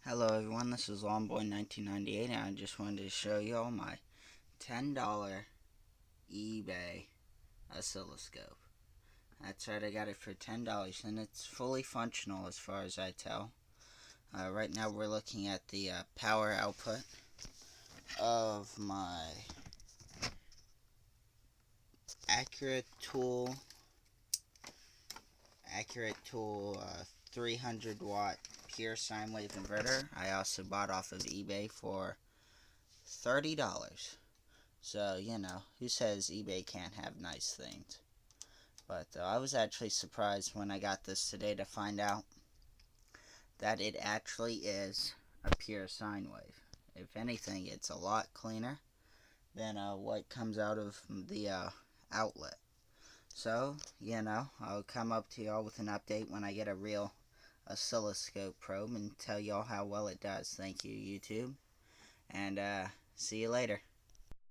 Hello everyone, this is Longboy1998 and I just wanted to show you all my $10 eBay oscilloscope. That's right, I got it for $10 and it's fully functional as far as I tell. Right now we're looking at the power output of my Accurate Tool 300 watt pure sine wave inverter. I also bought off of eBay for $30. So, who says eBay can't have nice things? But I was actually surprised when I got this today to find out that it actually is a pure sine wave. If anything, it's a lot cleaner than what comes out of the outlet. So, I'll come up to y'all with an update when I get a real oscilloscope probe and tell y'all how well it does. Thank you, YouTube. And see you later.